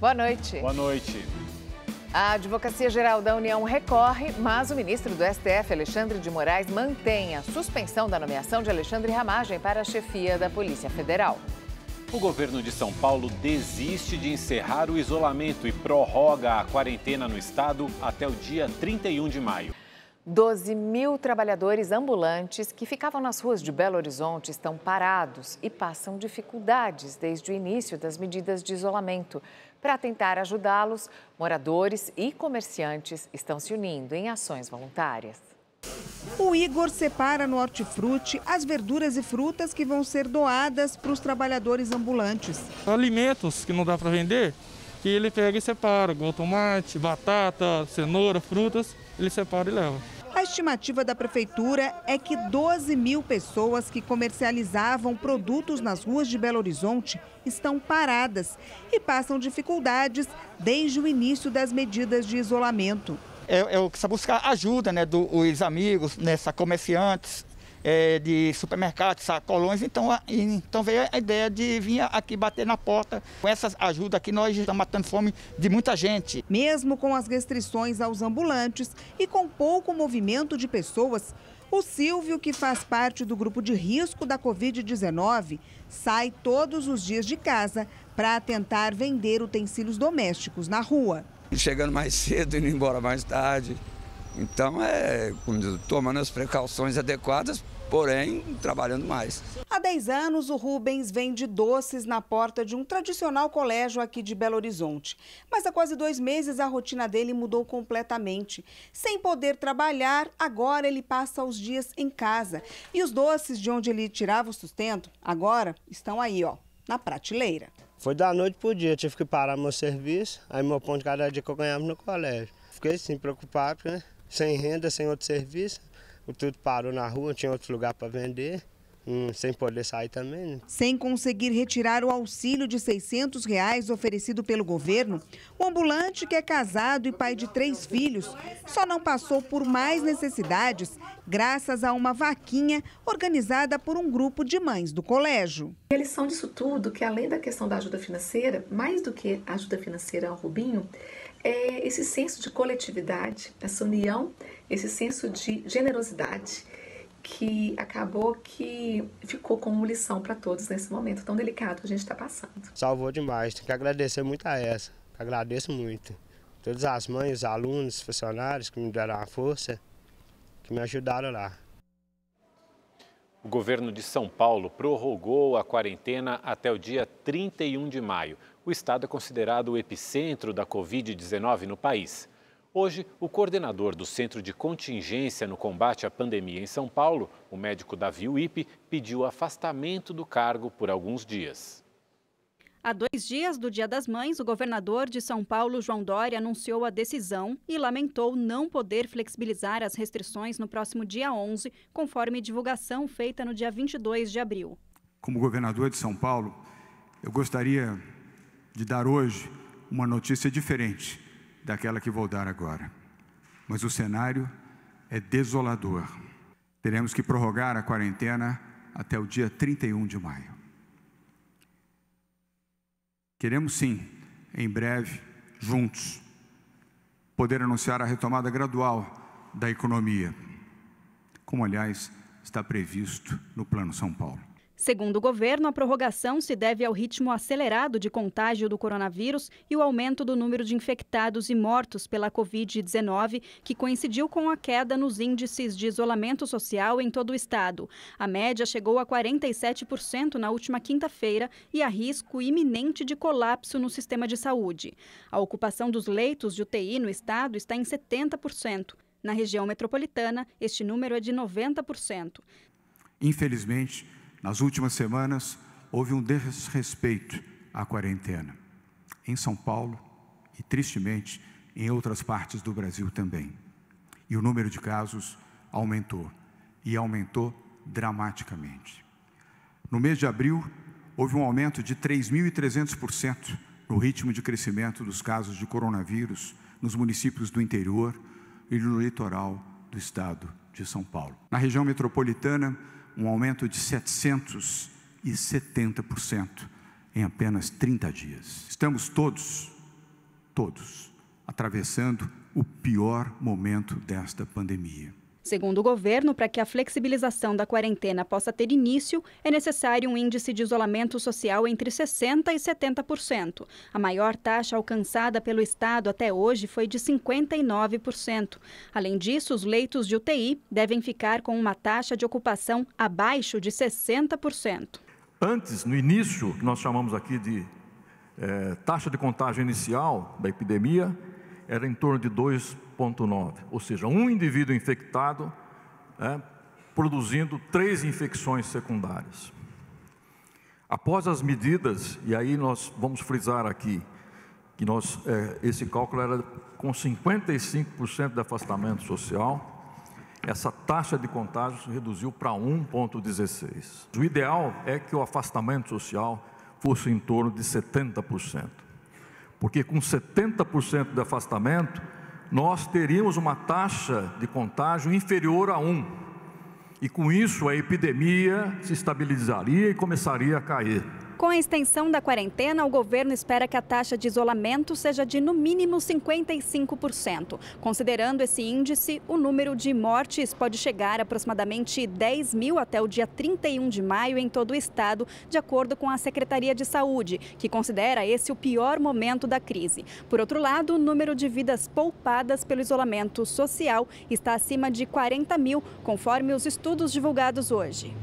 Boa noite. Boa noite. A Advocacia Geral da União recorre, mas o ministro do STF, Alexandre de Moraes, mantém a suspensão da nomeação de Alexandre Ramagem para a chefia da Polícia Federal. O governo de São Paulo desiste de encerrar o isolamento e prorroga a quarentena no estado até o dia 31 de maio. 12 mil trabalhadores ambulantes que ficavam nas ruas de Belo Horizonte estão parados e passam dificuldades desde o início das medidas de isolamento. Para tentar ajudá-los, moradores e comerciantes estão se unindo em ações voluntárias. O Igor separa no hortifruti as verduras e frutas que vão ser doadas para os trabalhadores ambulantes. Alimentos que não dá para vender, que ele pega e separa, igual tomate, batata, cenoura, frutas, ele separa e leva. A estimativa da prefeitura é que 12 mil pessoas que comercializavam produtos nas ruas de Belo Horizonte estão paradas e passam dificuldades desde o início das medidas de isolamento. Eu quero buscar ajuda, né, dos amigos, comerciantes de supermercados, sacolões. Então veio a ideia de vir aqui bater na porta. Com essas ajudas aqui nós estamos matando fome de muita gente. Mesmo com as restrições aos ambulantes e com pouco movimento de pessoas, o Silvio, que faz parte do grupo de risco da Covid-19, sai todos os dias de casa para tentar vender utensílios domésticos na rua. Chegando mais cedo e indo embora mais tarde. Então, tomando as precauções adequadas, porém, trabalhando mais. Há 10 anos, o Rubens vende doces na porta de um tradicional colégio aqui de Belo Horizonte. Mas há quase 2 meses, a rotina dele mudou completamente. Sem poder trabalhar, agora ele passa os dias em casa. E os doces de onde ele tirava o sustento, agora estão aí, na prateleira. Foi da noite pro dia, tive que parar meu serviço, aí meu pão de cada dia que eu ganhava no colégio. Fiquei assim, preocupado, né? Sem renda, sem outro serviço, tudo parou na rua, não tinha outro lugar para vender, sem poder sair também. Né? Sem conseguir retirar o auxílio de R$600 oferecido pelo governo, o ambulante, que é casado e pai de 3 filhos, só não passou por mais necessidades graças a uma vaquinha organizada por um grupo de mães do colégio. A lição disso tudo, que além da questão da ajuda financeira, mais do que a ajuda financeira ao Rubinho, é esse senso de coletividade, essa união, esse senso de generosidade, que acabou que ficou como lição para todos nesse momento tão delicado que a gente está passando. Salvou demais, tem que agradecer muito a essa, agradeço muito. Todas as mães, os alunos, os funcionários que me deram a força, que me ajudaram lá. O governo de São Paulo prorrogou a quarentena até o dia 31 de maio. O estado é considerado o epicentro da Covid-19 no país. Hoje, o coordenador do Centro de Contingência no Combate à Pandemia em São Paulo, o médico Davi Uip, pediu afastamento do cargo por alguns dias. Há 2 dias do Dia das Mães, o governador de São Paulo, João Dória, anunciou a decisão e lamentou não poder flexibilizar as restrições no próximo dia 11, conforme divulgação feita no dia 22 de abril. Como governador de São Paulo, eu gostaria de dar hoje uma notícia diferente daquela que vou dar agora. Mas o cenário é desolador. Teremos que prorrogar a quarentena até o dia 31 de maio. Queremos sim, em breve, juntos, poder anunciar a retomada gradual da economia, como, aliás, está previsto no Plano São Paulo. Segundo o governo, a prorrogação se deve ao ritmo acelerado de contágio do coronavírus e o aumento do número de infectados e mortos pela Covid-19, que coincidiu com a queda nos índices de isolamento social em todo o estado. A média chegou a 47% na última quinta-feira e há risco iminente de colapso no sistema de saúde. A ocupação dos leitos de UTI no estado está em 70%. Na região metropolitana, este número é de 90%. Infelizmente, nas últimas semanas, houve um desrespeito à quarentena. Em São Paulo e, tristemente, em outras partes do Brasil também. E o número de casos aumentou. E aumentou dramaticamente. No mês de abril, houve um aumento de 3.300% no ritmo de crescimento dos casos de coronavírus nos municípios do interior e no litoral do estado de São Paulo. Na região metropolitana, um aumento de 770% em apenas 30 dias. Estamos todos todos, atravessando o pior momento desta pandemia. Segundo o governo, para que a flexibilização da quarentena possa ter início, é necessário um índice de isolamento social entre 60% e 70%. A maior taxa alcançada pelo Estado até hoje foi de 59%. Além disso, os leitos de UTI devem ficar com uma taxa de ocupação abaixo de 60%. Antes, no início, que nós chamamos aqui de taxa de contágio inicial da epidemia, era em torno de 2,9, ou seja, um indivíduo infectado produzindo 3 infecções secundárias. Após as medidas, e aí nós vamos frisar aqui, que esse cálculo era com 55% de afastamento social, essa taxa de contágio se reduziu para 1,16. O ideal é que o afastamento social fosse em torno de 70%. Porque com 70% de afastamento, nós teríamos uma taxa de contágio inferior a 1. E com isso a epidemia se estabilizaria e começaria a cair. Com a extensão da quarentena, o governo espera que a taxa de isolamento seja de no mínimo 55%. Considerando esse índice, o número de mortes pode chegar a aproximadamente 10 mil até o dia 31 de maio em todo o estado, de acordo com a Secretaria de Saúde, que considera esse o pior momento da crise. Por outro lado, o número de vidas poupadas pelo isolamento social está acima de 40 mil, conforme os estudos divulgados hoje.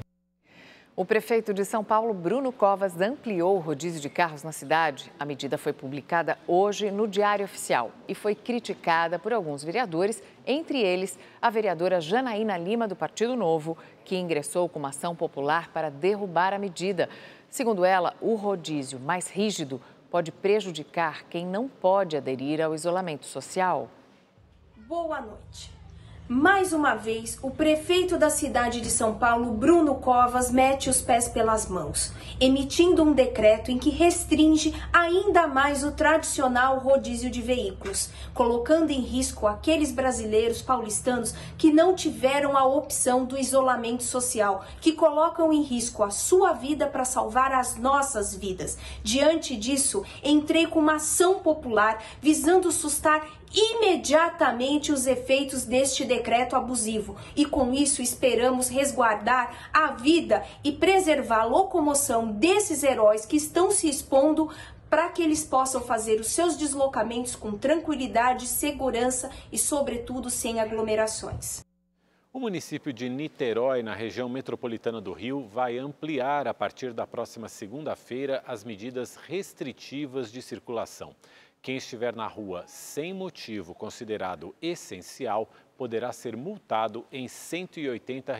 O prefeito de São Paulo, Bruno Covas, ampliou o rodízio de carros na cidade. A medida foi publicada hoje no Diário Oficial e foi criticada por alguns vereadores, entre eles a vereadora Janaína Lima, do Partido Novo, que ingressou com uma ação popular para derrubar a medida. Segundo ela, o rodízio mais rígido pode prejudicar quem não pode aderir ao isolamento social. Boa noite. Mais uma vez, o prefeito da cidade de São Paulo, Bruno Covas, mete os pés pelas mãos, emitindo um decreto em que restringe ainda mais o tradicional rodízio de veículos, colocando em risco aqueles brasileiros paulistanos que não tiveram a opção do isolamento social, que colocam em risco a sua vida para salvar as nossas vidas. Diante disso, entrei com uma ação popular visando sustar imediatamente os efeitos deste decreto abusivo e com isso esperamos resguardar a vida e preservar a locomoção desses heróis que estão se expondo para que eles possam fazer os seus deslocamentos com tranquilidade, segurança e, sobretudo, sem aglomerações. O município de Niterói, na região metropolitana do Rio, vai ampliar a partir da próxima segunda-feira as medidas restritivas de circulação. Quem estiver na rua sem motivo considerado essencial poderá ser multado em R$ 180.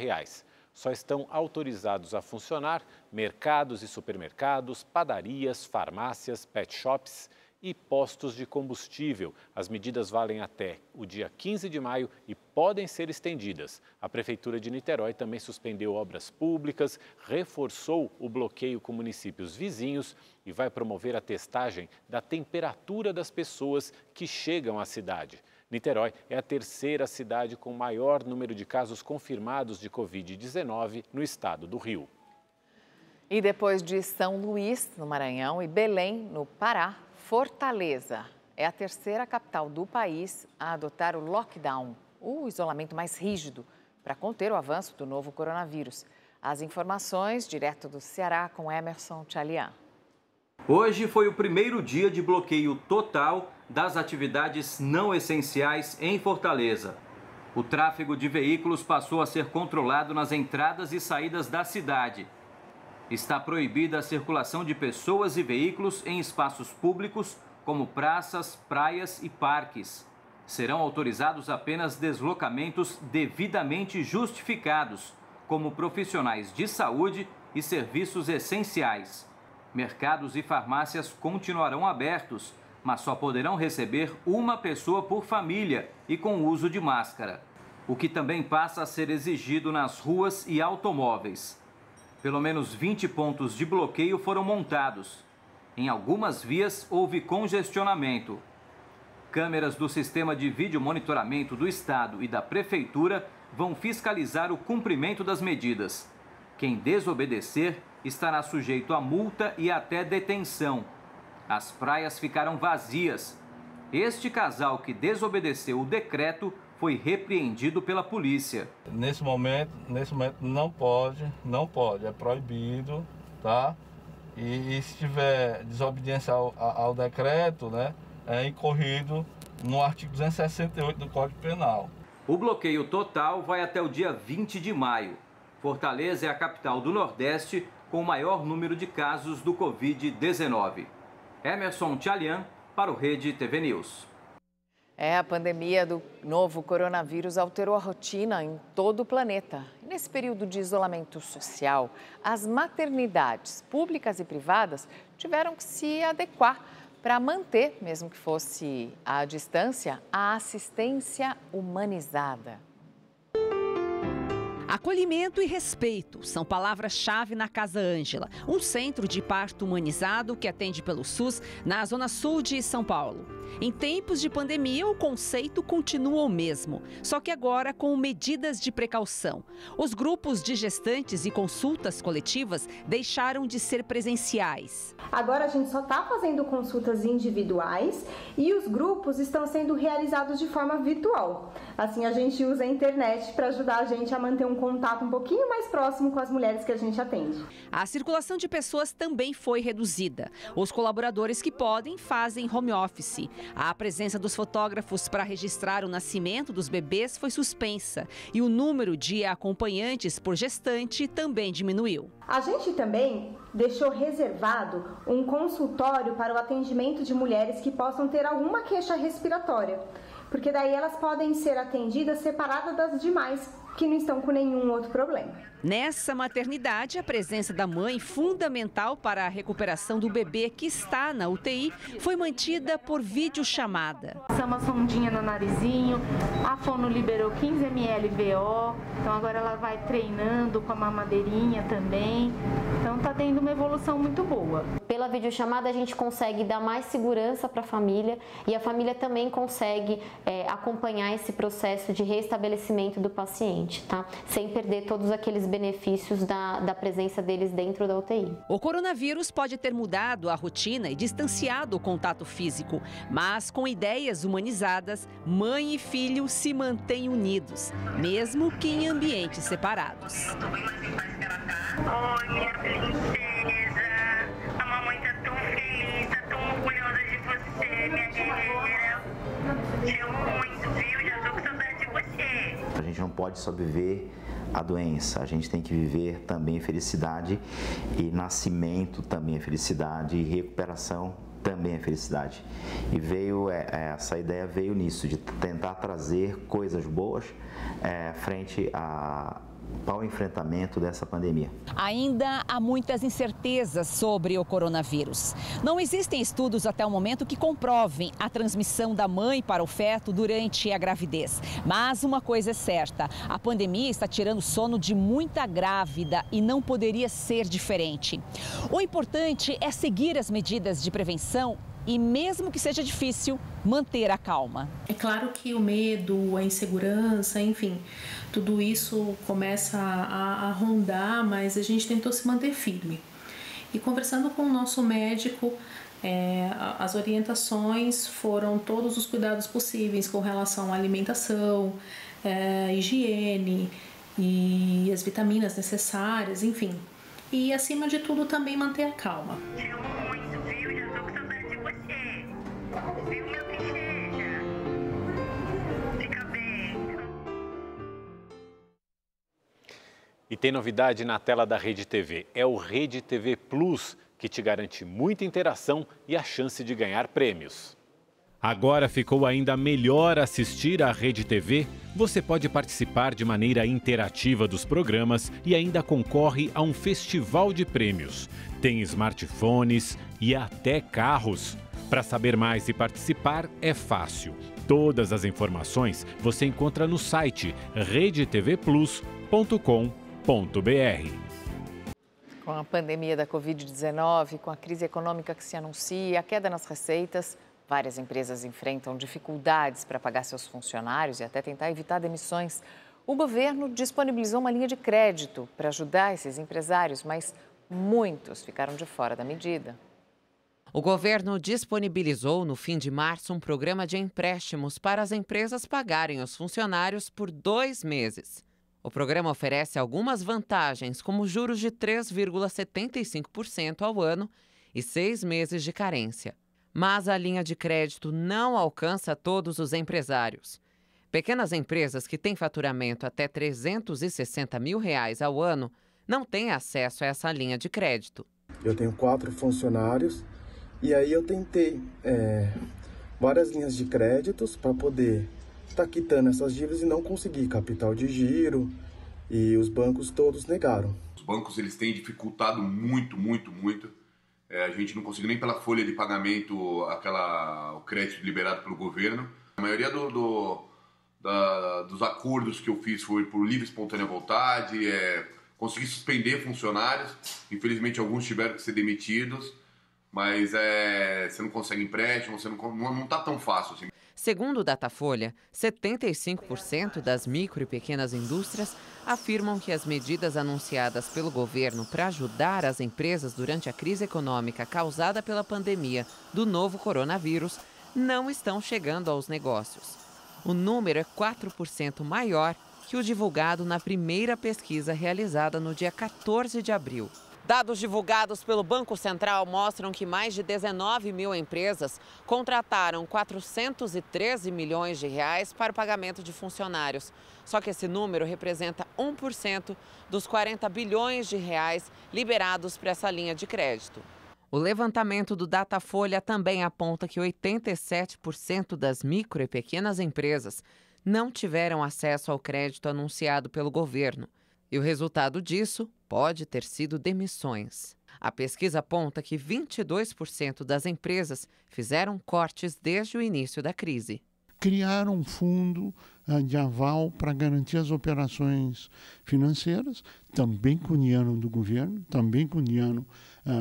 Só estão autorizados a funcionar mercados e supermercados, padarias, farmácias, pet shops e postos de combustível. As medidas valem até o dia 15 de maio e podem ser estendidas. A Prefeitura de Niterói também suspendeu obras públicas, reforçou o bloqueio com municípios vizinhos e vai promover a testagem da temperatura das pessoas que chegam à cidade. Niterói é a terceira cidade com maior número de casos confirmados de Covid-19 no estado do Rio. E depois de São Luís, no Maranhão, e Belém, no Pará, Fortaleza é a terceira capital do país a adotar o lockdown, o isolamento mais rígido, para conter o avanço do novo coronavírus. As informações direto do Ceará com Emerson Tchalian. Hoje foi o primeiro dia de bloqueio total das atividades não essenciais em Fortaleza. O tráfego de veículos passou a ser controlado nas entradas e saídas da cidade. Está proibida a circulação de pessoas e veículos em espaços públicos, como praças, praias e parques. Serão autorizados apenas deslocamentos devidamente justificados, como profissionais de saúde e serviços essenciais. Mercados e farmácias continuarão abertos, mas só poderão receber uma pessoa por família e com uso de máscara, o que também passa a ser exigido nas ruas e automóveis. Pelo menos 20 pontos de bloqueio foram montados. Em algumas vias houve congestionamento. Câmeras do Sistema de Vídeo Monitoramento do Estado e da Prefeitura vão fiscalizar o cumprimento das medidas. Quem desobedecer estará sujeito a multa e até detenção. As praias ficaram vazias. Este casal que desobedeceu o decreto foi repreendido pela polícia. Nesse momento não pode, é proibido, tá? E se tiver desobediência ao decreto, né, é incorrido no artigo 268 do Código Penal. O bloqueio total vai até o dia 20 de maio. Fortaleza é a capital do Nordeste com o maior número de casos do Covid-19. Emerson Tchalian para o Rede TV News. A pandemia do novo coronavírus alterou a rotina em todo o planeta. Nesse período de isolamento social, as maternidades públicas e privadas tiveram que se adequar para manter, mesmo que fosse à distância, a assistência humanizada. Acolhimento e respeito são palavras-chave na Casa Ângela, um centro de parto humanizado que atende pelo SUS na Zona Sul de São Paulo. Em tempos de pandemia, o conceito continua o mesmo, só que agora com medidas de precaução. Os grupos de gestantes e consultas coletivas deixaram de ser presenciais. Agora a gente só está fazendo consultas individuais e os grupos estão sendo realizados de forma virtual. Assim, a gente usa a internet para ajudar a gente a manter um contato um pouquinho mais próximo com as mulheres que a gente atende. A circulação de pessoas também foi reduzida. Os colaboradores que podem fazem home office. A presença dos fotógrafos para registrar o nascimento dos bebês foi suspensa e o número de acompanhantes por gestante também diminuiu. A gente também deixou reservado um consultório para o atendimento de mulheres que possam ter alguma queixa respiratória, porque daí elas podem ser atendidas separadas das demais que não estão com nenhum outro problema. Nessa maternidade, a presença da mãe, fundamental para a recuperação do bebê que está na UTI, foi mantida por videochamada. Uma sondinha no narizinho, a fono liberou 15 ml VO, então agora ela vai treinando com a mamadeirinha também, então está tendo uma evolução muito boa. Pela videochamada a gente consegue dar mais segurança para a família e a família também consegue acompanhar esse processo de restabelecimento do paciente, tá? Sem perder todos aqueles benefícios da presença deles dentro da UTI. O coronavírus pode ter mudado a rotina e distanciado o contato físico, mas com ideias humanizadas, mãe e filho se mantêm unidos, mesmo que em ambientes separados. Oi, minha princesa, a mamãe tá tão feliz, tá tão orgulhosa de você, minha guerreira. Te amo muito, viu? Já tô com saudade de você. A gente não pode só viver a doença, a gente tem que viver também felicidade, e nascimento também é felicidade, e recuperação também é felicidade. E essa ideia veio nisso, de tentar trazer coisas boas frente ao enfrentamento dessa pandemia. Ainda há muitas incertezas sobre o coronavírus. Não existem estudos até o momento que comprovem a transmissão da mãe para o feto durante a gravidez. Mas uma coisa é certa, a pandemia está tirando o sono de muita grávida e não poderia ser diferente. O importante é seguir as medidas de prevenção e, mesmo que seja difícil, manter a calma. É claro que o medo, a insegurança, enfim, tudo isso começa a rondar, mas a gente tentou se manter firme. E conversando com o nosso médico, as orientações foram todos os cuidados possíveis com relação à alimentação, higiene e as vitaminas necessárias, enfim. E, acima de tudo, também manter a calma. Viu, meu princesa? Fica bem. E tem novidade na tela da Rede TV. É o Rede TV Plus, que te garante muita interação e a chance de ganhar prêmios. Agora ficou ainda melhor assistir à Rede TV. Você pode participar de maneira interativa dos programas e ainda concorre a um festival de prêmios. Tem smartphones e até carros. Para saber mais e participar é fácil. Todas as informações você encontra no site redetvplus.com.br. Com a pandemia da Covid-19, com a crise econômica que se anuncia, a queda nas receitas, várias empresas enfrentam dificuldades para pagar seus funcionários e até tentar evitar demissões. O governo disponibilizou uma linha de crédito para ajudar esses empresários, mas muitos ficaram de fora da medida. O governo disponibilizou no fim de março um programa de empréstimos para as empresas pagarem os funcionários por 2 meses. O programa oferece algumas vantagens, como juros de 3,75% ao ano e 6 meses de carência. Mas a linha de crédito não alcança todos os empresários. Pequenas empresas que têm faturamento até R$ 360 mil ao ano não têm acesso a essa linha de crédito. Eu tenho 4 funcionários e aí eu tentei várias linhas de créditos para poder estar quitando essas dívidas e não consegui capital de giro e os bancos todos negaram. Os bancos eles têm dificultado muito. A gente não conseguiu nem pela folha de pagamento o crédito liberado pelo governo. A maioria dos acordos que eu fiz foi por livre e espontânea vontade, consegui suspender funcionários, infelizmente alguns tiveram que ser demitidos, mas você não consegue empréstimo, não está tão fácil assim. Segundo o Datafolha, 75% das micro e pequenas indústrias afirmam que as medidas anunciadas pelo governo para ajudar as empresas durante a crise econômica causada pela pandemia do novo coronavírus não estão chegando aos negócios. O número é 4% maior que o divulgado na primeira pesquisa realizada no dia 14 de abril. Dados divulgados pelo Banco Central mostram que mais de 19 mil empresas contrataram 413 milhões de reais para o pagamento de funcionários. Só que esse número representa 1% dos 40 bilhões de reais liberados para essa linha de crédito. O levantamento do Datafolha também aponta que 87% das micro e pequenas empresas não tiveram acesso ao crédito anunciado pelo governo. E o resultado disso pode ter sido demissões. A pesquisa aponta que 22% das empresas fizeram cortes desde o início da crise. Criar um fundo de aval para garantir as operações financeiras, também cuniano do governo, também cuniano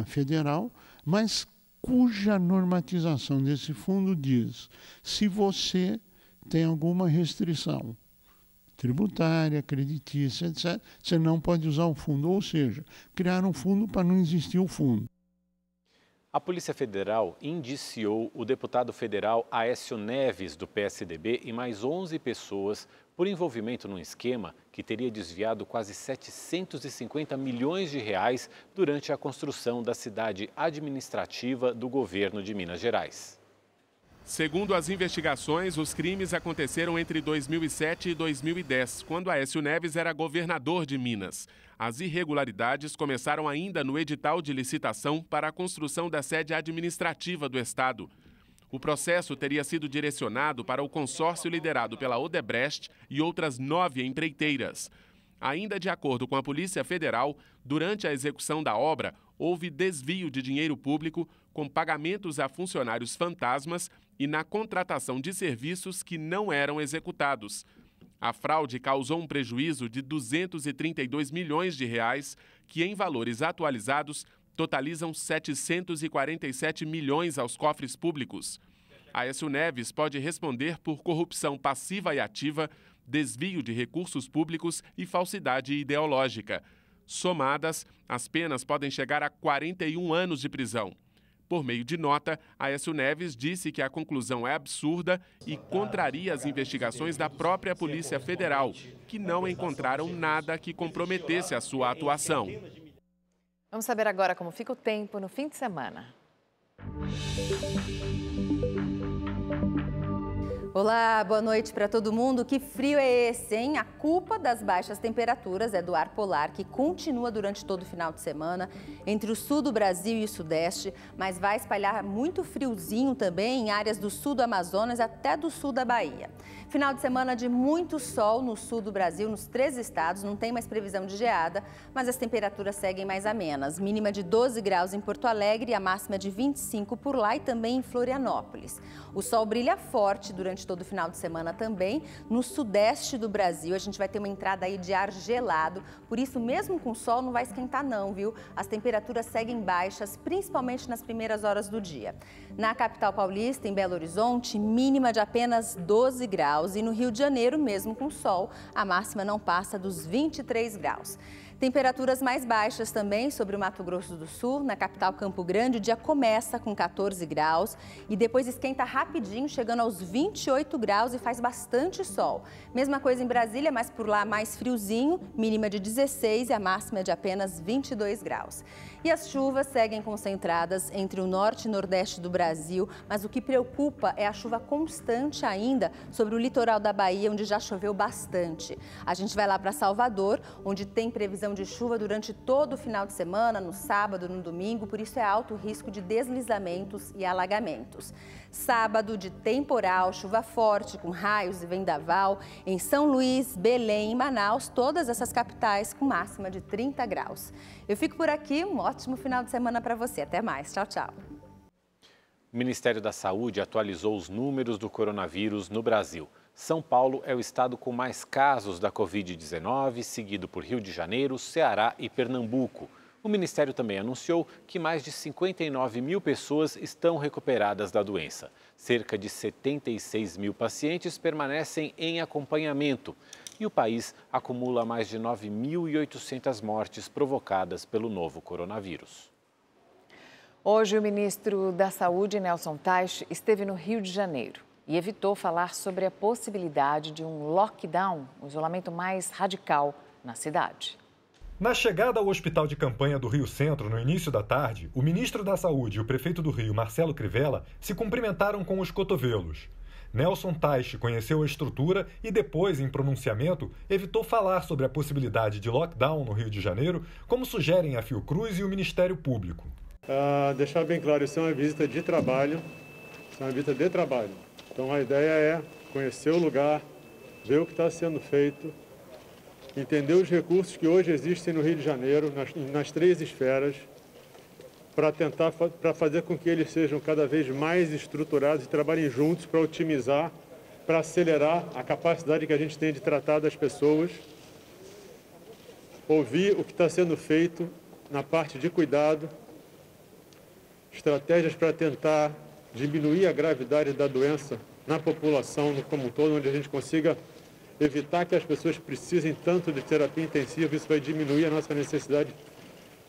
federal, mas cuja normatização desse fundo diz: se você tem alguma restrição tributária, creditícia, etc., você não pode usar o fundo, ou seja, criar um fundo para não existir o fundo. A Polícia Federal indiciou o deputado federal Aécio Neves, do PSDB, e mais 11 pessoas por envolvimento num esquema que teria desviado quase 750 milhões de reais durante a construção da cidade administrativa do governo de Minas Gerais. Segundo as investigações, os crimes aconteceram entre 2007 e 2010, quando Aécio Neves era governador de Minas. As irregularidades começaram ainda no edital de licitação para a construção da sede administrativa do Estado. O processo teria sido direcionado para o consórcio liderado pela Odebrecht e outras 9 empreiteiras. Ainda de acordo com a Polícia Federal, durante a execução da obra, houve desvio de dinheiro público com pagamentos a funcionários fantasmas e na contratação de serviços que não eram executados. A fraude causou um prejuízo de 232 milhões de reais, que em valores atualizados totalizam 747 milhões aos cofres públicos. Aécio Neves pode responder por corrupção passiva e ativa, desvio de recursos públicos e falsidade ideológica. Somadas, as penas podem chegar a 41 anos de prisão. Por meio de nota, Aécio Neves disse que a conclusão é absurda e contraria as investigações da própria Polícia Federal, que não encontraram nada que comprometesse a sua atuação. Vamos saber agora como fica o tempo no fim de semana. Olá, boa noite para todo mundo. Que frio é esse, hein? A culpa das baixas temperaturas é do ar polar, que continua durante todo o final de semana entre o sul do Brasil e o sudeste, mas vai espalhar muito friozinho também em áreas do sul do Amazonas até do sul da Bahia. Final de semana de muito sol no sul do Brasil, nos 3 estados, não tem mais previsão de geada, mas as temperaturas seguem mais amenas. Mínima de 12 graus em Porto Alegre e a máxima de 25 por lá e também em Florianópolis. O sol brilha forte durante todo o final de semana também. No sudeste do Brasil, a gente vai ter uma entrada aí de ar gelado, por isso mesmo com sol não vai esquentar não, viu? As temperaturas seguem baixas, principalmente nas primeiras horas do dia. Na capital paulista, em Belo Horizonte, mínima de apenas 12 graus e no Rio de Janeiro, mesmo com sol, a máxima não passa dos 23 graus. Temperaturas mais baixas também sobre o Mato Grosso do Sul. Na capital Campo Grande, o dia começa com 14 graus e depois esquenta rapidinho, chegando aos 28 graus e faz bastante sol. Mesma coisa em Brasília, mas por lá mais friozinho, mínima de 16 e a máxima de apenas 22 graus. E as chuvas seguem concentradas entre o norte e nordeste do Brasil, mas o que preocupa é a chuva constante ainda sobre o litoral da Bahia, onde já choveu bastante. A gente vai lá para Salvador, onde tem previsão de chuva durante todo o final de semana, no sábado, no domingo, por isso é alto o risco de deslizamentos e alagamentos. Sábado de temporal, chuva forte com raios e vendaval em São Luís, Belém e Manaus, todas essas capitais com máxima de 30 graus. Eu fico por aqui, um ótimo final de semana para você. Até mais, tchau, tchau. O Ministério da Saúde atualizou os números do coronavírus no Brasil. São Paulo é o estado com mais casos da Covid-19, seguido por Rio de Janeiro, Ceará e Pernambuco. O Ministério também anunciou que mais de 59 mil pessoas estão recuperadas da doença. Cerca de 76 mil pacientes permanecem em acompanhamento. E o país acumula mais de 9.800 mortes provocadas pelo novo coronavírus. Hoje, o ministro da Saúde, Nelson Teich, esteve no Rio de Janeiro e evitou falar sobre a possibilidade de um lockdown, um isolamento mais radical na cidade. Na chegada ao hospital de campanha do Rio Centro, no início da tarde, o ministro da Saúde e o prefeito do Rio, Marcelo Crivella, se cumprimentaram com os cotovelos. Nelson Teich conheceu a estrutura e depois, em pronunciamento, evitou falar sobre a possibilidade de lockdown no Rio de Janeiro, como sugerem a Fiocruz e o Ministério Público. Deixar bem claro, isso é uma visita de trabalho, Então a ideia é conhecer o lugar, ver o que está sendo feito, entender os recursos que hoje existem no Rio de Janeiro, nas três esferas, para fazer com que eles sejam cada vez mais estruturados e trabalhem juntos para otimizar, para acelerar a capacidade que a gente tem de tratar das pessoas, ouvir o que está sendo feito na parte de cuidado, estratégias para tentar diminuir a gravidade da doença na população como um todo, onde a gente consiga evitar que as pessoas precisem tanto de terapia intensiva. Isso vai diminuir a nossa necessidade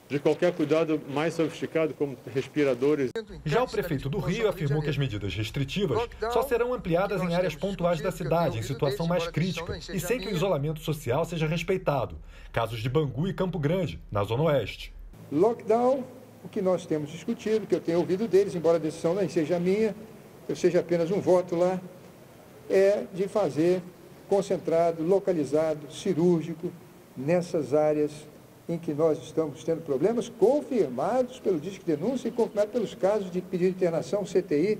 de qualquer cuidado mais sofisticado, como respiradores. Já o prefeito do Rio afirmou que as medidas restritivas só serão ampliadas em áreas pontuais da cidade, em situação mais crítica, e sem que o isolamento social seja respeitado. Casos de Bangu e Campo Grande, na Zona Oeste. Lockdown, o que nós temos discutido, que eu tenho ouvido deles, embora a decisão não seja minha, eu seja apenas um voto lá, é de fazer concentrado, localizado, cirúrgico, nessas áreas em que nós estamos tendo problemas confirmados pelo Disque Denúncia e confirmados pelos casos de pedido de internação, CTI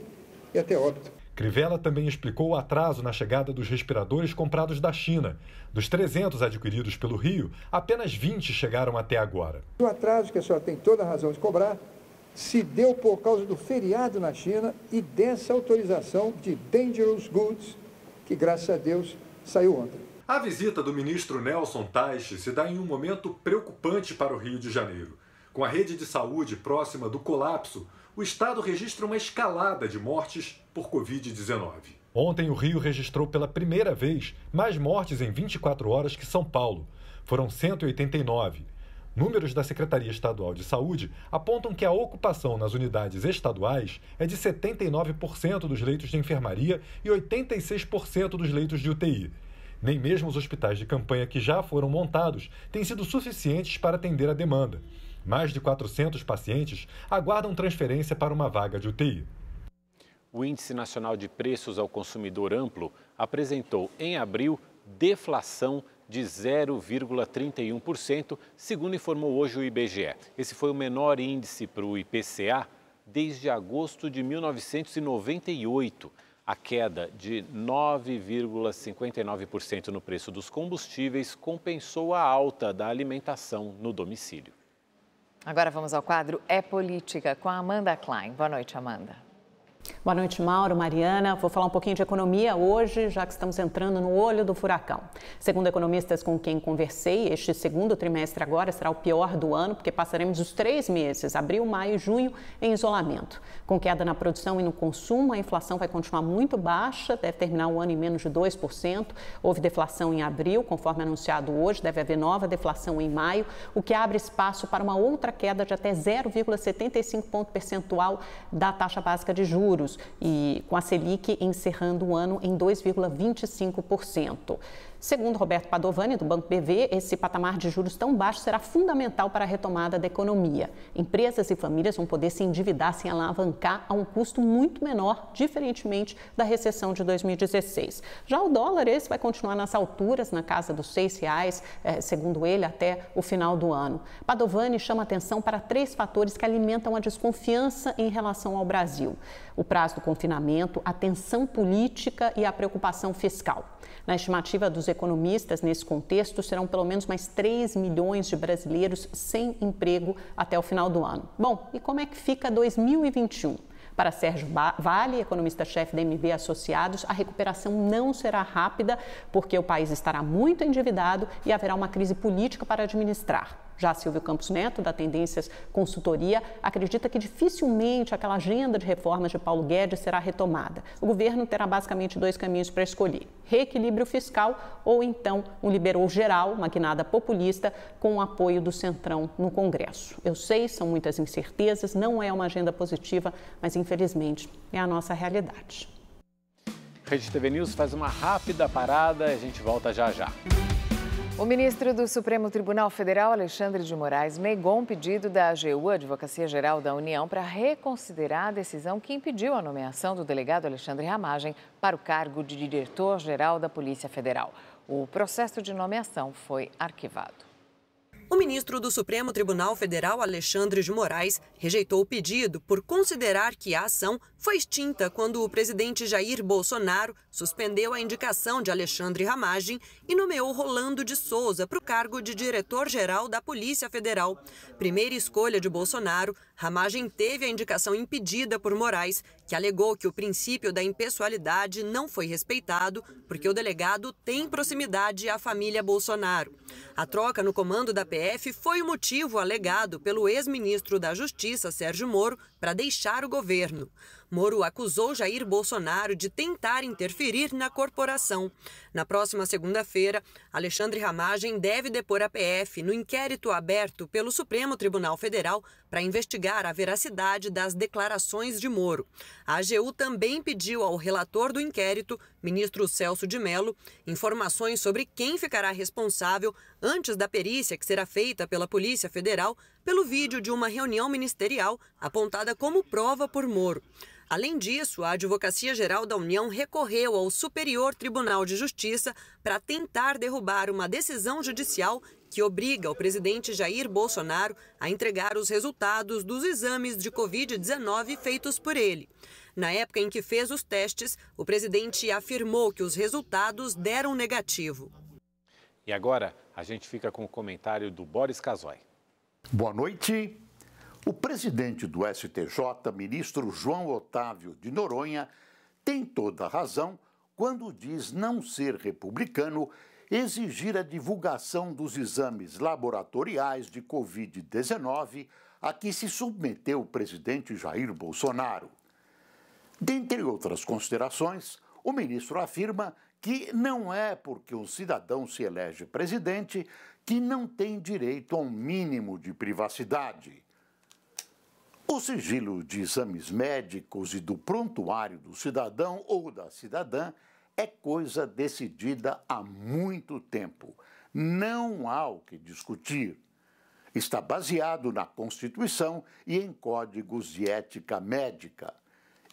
e até óbito. Crivella também explicou o atraso na chegada dos respiradores comprados da China. Dos 300 adquiridos pelo Rio, apenas 20 chegaram até agora. O atraso, que a senhora tem toda a razão de cobrar, se deu por causa do feriado na China e dessa autorização de Dangerous Goods, que, graças a Deus, saiu ontem. A visita do ministro Nelson Teich se dá em um momento preocupante para o Rio de Janeiro. Com a rede de saúde próxima do colapso, o estado registra uma escalada de mortes por Covid-19. Ontem, o Rio registrou pela primeira vez mais mortes em 24 horas que São Paulo. Foram 189. Números da Secretaria Estadual de Saúde apontam que a ocupação nas unidades estaduais é de 79% dos leitos de enfermaria e 86% dos leitos de UTI. Nem mesmo os hospitais de campanha que já foram montados têm sido suficientes para atender a demanda. Mais de 400 pacientes aguardam transferência para uma vaga de UTI. O Índice Nacional de Preços ao Consumidor Amplo apresentou, em abril, deflação de 0,31%, segundo informou hoje o IBGE. Esse foi o menor índice para o IPCA desde agosto de 1998. A queda de 9,59% no preço dos combustíveis compensou a alta da alimentação no domicílio. Agora vamos ao quadro É Política, com a Amanda Klein. Boa noite, Amanda. Boa noite, Mauro, Mariana. Vou falar um pouquinho de economia hoje, já que estamos entrando no olho do furacão. Segundo economistas com quem conversei, este segundo trimestre agora será o pior do ano, porque passaremos os 3 meses, abril, maio e junho, em isolamento. Com queda na produção e no consumo, a inflação vai continuar muito baixa, deve terminar o ano em menos de 2%. Houve deflação em abril, conforme anunciado hoje, deve haver nova deflação em maio, o que abre espaço para uma outra queda de até 0,75 ponto percentual da taxa básica de juros, e com a Selic encerrando o ano em 2,25%. Segundo Roberto Padovani, do Banco BV, esse patamar de juros tão baixo será fundamental para a retomada da economia. Empresas e famílias vão poder se endividar sem alavancar a um custo muito menor, diferentemente da recessão de 2016. Já o dólar, esse vai continuar nas alturas, na casa dos R$6, segundo ele, até o final do ano. Padovani chama atenção para 3 fatores que alimentam a desconfiança em relação ao Brasil: o prazo do confinamento, a tensão política e a preocupação fiscal. Na estimativa dos economistas, nesse contexto, serão pelo menos mais 3 milhões de brasileiros sem emprego até o final do ano. Bom, e como é que fica 2021? Para Sérgio Vale, economista-chefe da MB Associados, a recuperação não será rápida porque o país estará muito endividado e haverá uma crise política para administrar. Já Silvio Campos Neto, da Tendências Consultoria, acredita que dificilmente aquela agenda de reformas de Paulo Guedes será retomada. O governo terá basicamente 2 caminhos para escolher: reequilíbrio fiscal ou então um liberou geral, uma guinada populista, com o apoio do Centrão no Congresso. Eu sei, são muitas incertezas, não é uma agenda positiva, mas infelizmente é a nossa realidade. Rede TV News faz uma rápida parada e a gente volta já já. O ministro do Supremo Tribunal Federal, Alexandre de Moraes, negou um pedido da AGU, Advocacia Geral da União, para reconsiderar a decisão que impediu a nomeação do delegado Alexandre Ramagem para o cargo de diretor-geral da Polícia Federal. O processo de nomeação foi arquivado. O ministro do Supremo Tribunal Federal, Alexandre de Moraes, rejeitou o pedido por considerar que a ação foi extinta quando o presidente Jair Bolsonaro suspendeu a indicação de Alexandre Ramagem e nomeou Rolando de Souza para o cargo de diretor-geral da Polícia Federal. Primeira escolha de Bolsonaro, Ramagem teve a indicação impedida por Moraes, que alegou que o princípio da impessoalidade não foi respeitado porque o delegado tem proximidade à família Bolsonaro. A troca no comando da PF foi o motivo alegado pelo ex-ministro da Justiça, Sérgio Moro, para deixar o governo. Moro acusou Jair Bolsonaro de tentar interferir na corporação. Na próxima segunda-feira, Alexandre Ramagem deve depor a PF no inquérito aberto pelo Supremo Tribunal Federal para investigar a veracidade das declarações de Moro. A AGU também pediu ao relator do inquérito, ministro Celso de Mello, informações sobre quem ficará responsável antes da perícia que será feita pela Polícia Federal pelo vídeo de uma reunião ministerial apontada como prova por Moro. Além disso, a Advocacia Geral da União recorreu ao Superior Tribunal de Justiça para tentar derrubar uma decisão judicial que obriga o presidente Jair Bolsonaro a entregar os resultados dos exames de Covid-19 feitos por ele. Na época em que fez os testes, o presidente afirmou que os resultados deram negativo. E agora, a gente fica com o comentário do Boris Casoy. Boa noite. O presidente do STJ, ministro João Otávio de Noronha, tem toda a razão quando diz não ser republicano exigir a divulgação dos exames laboratoriais de Covid-19 a que se submeteu o presidente Jair Bolsonaro. Dentre outras considerações, o ministro afirma que não é porque um cidadão se elege presidente que não tem direito a um mínimo de privacidade. O sigilo de exames médicos e do prontuário do cidadão ou da cidadã é coisa decidida há muito tempo. Não há o que discutir. Está baseado na Constituição e em códigos de ética médica.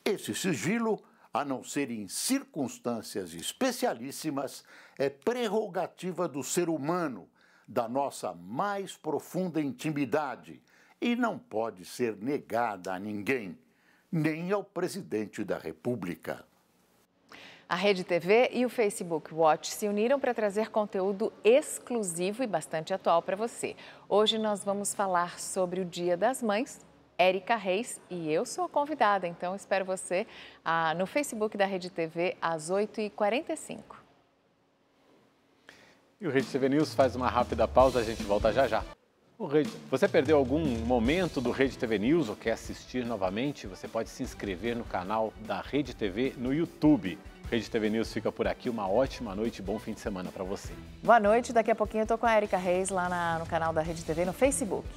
Esse sigilo, a não ser em circunstâncias especialíssimas, é prerrogativa do ser humano, da nossa mais profunda intimidade, e não pode ser negada a ninguém, nem ao presidente da República. A Rede TV e o Facebook Watch se uniram para trazer conteúdo exclusivo e bastante atual para você. Hoje nós vamos falar sobre o Dia das Mães Érica Reis, e eu sou a convidada, então espero você no Facebook da Rede TV às 8h45. E o Rede TV News faz uma rápida pausa, a gente volta já já. Você perdeu algum momento do Rede TV News ou quer assistir novamente? Você pode se inscrever no canal da Rede TV no YouTube. Rede TV News fica por aqui. Uma ótima noite e bom fim de semana para você. Boa noite. Daqui a pouquinho eu tô com a Érica Reis lá no canal da Rede TV no Facebook.